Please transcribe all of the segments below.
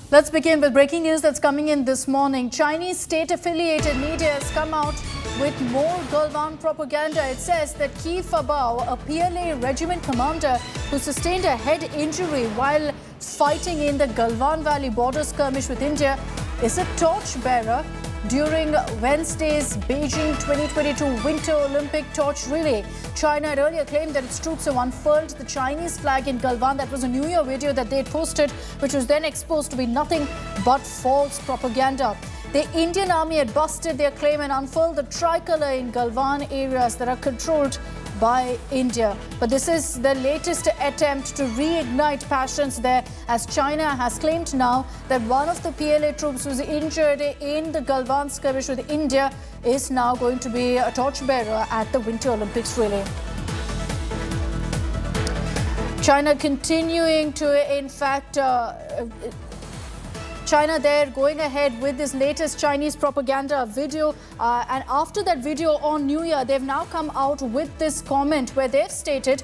Let's begin with breaking news that's coming in this morning. Chinese state-affiliated media has come out with more Galwan propaganda. It says that Fabao, a PLA regiment commander who sustained a head injury while fighting in the Galwan Valley border skirmish with India, is a torchbearer during Wednesday's Beijing 2022 Winter Olympic torch relay. China had earlier claimed that its troops have unfurled the Chinese flag in Galwan. That was a New Year video that they had posted, which was then exposed to be nothing but false propaganda. The Indian army had busted their claim and unfurled the tricolour in Galwan areas that are controlled by India. But this is the latest attempt to reignite passions there, as China has claimed now that one of the PLA troops who was injured in the Galwan skirmish with India is now going to be a torchbearer at the Winter Olympics relay. China continuing to, in fact, China there going ahead with this latest Chinese propaganda video. And after that video on New Year, they've now come out with this comment where they've stated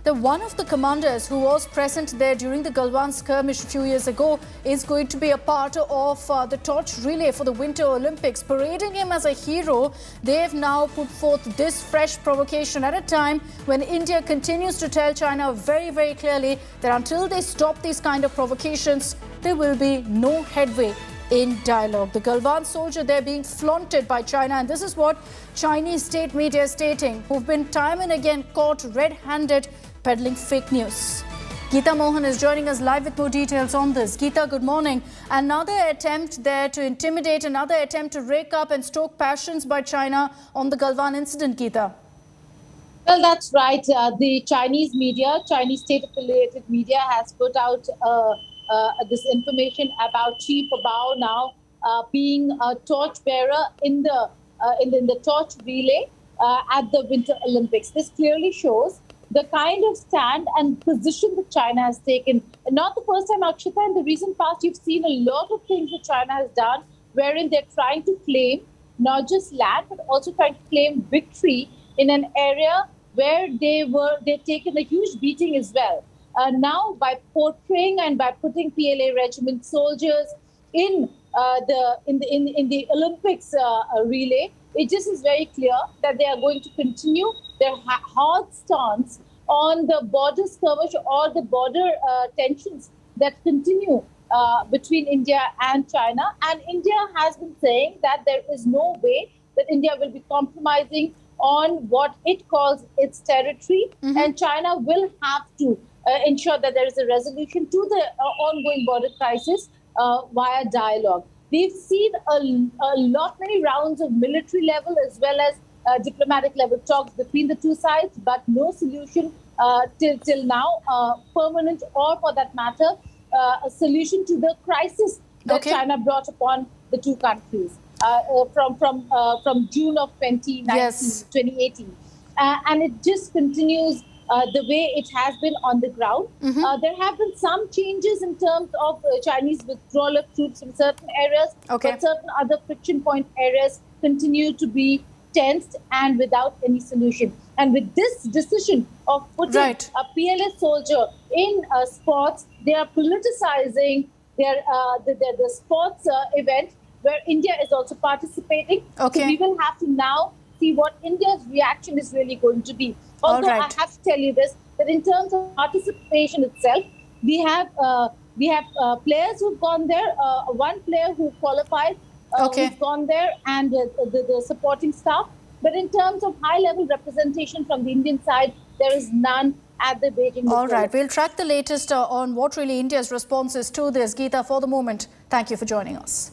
that one of the commanders who was present there during the Galwan skirmish a few years ago is going to be a part of the torch relay for the Winter Olympics. Parading him as a hero, they've now put forth this fresh provocation at a time when India continues to tell China very, very clearly that until they stop these kind of provocations, there will be no headway in dialogue. The Galwan soldier there being flaunted by China, and this is what Chinese state media is stating, who've been time and again caught red-handed peddling fake news. Geeta Mohan is joining us live with more details on this. Geeta, good morning. Another attempt there to intimidate, another attempt to rake up and stoke passions by China on the Galwan incident, Geeta. Well, that's right. The Chinese media, Chinese state-affiliated media, has put out this information about Fabao now being a torchbearer in the torch relay at the Winter Olympics. This clearly shows the kind of stand and position that China has taken. And not the first time, Akshita. In the recent past, you've seen a lot of things that China has done, wherein they're trying to claim not just land, but also trying to claim victory in an area where they've taken a huge beating as well. Now, by portraying and by putting PLA regiment soldiers in the Olympics relay, it just is very clear that they are going to continue their hard stance on the border skirmish or the border tensions that continue between India and China. And India has been saying that there is no way that India will be compromising on what it calls its territory, and China will have to ensure that there is a resolution to the ongoing border crisis via dialogue. We've seen many rounds of military level as well as diplomatic level talks between the two sides, but no solution till now, permanent or for that matter, a solution to the crisis that China brought upon the two countries from June of 2018. And it just continues the way it has been on the ground. There have been some changes in terms of Chinese withdrawal of troops from certain areas, but certain other friction point areas continue to be tensed and without any solution. And with this decision of putting a PLA soldier in sports, they are politicizing the sports event where India is also participating. So we will have to now see what India's reaction is really going to be. Although I have to tell you this, that in terms of participation itself, we have players who've gone there. One player who qualified, who's gone there, and the supporting staff. But in terms of high-level representation from the Indian side, there is none at the Beijing. All right, we'll track the latest on what really India's response is to this. Geeta, for the moment, thank you for joining us.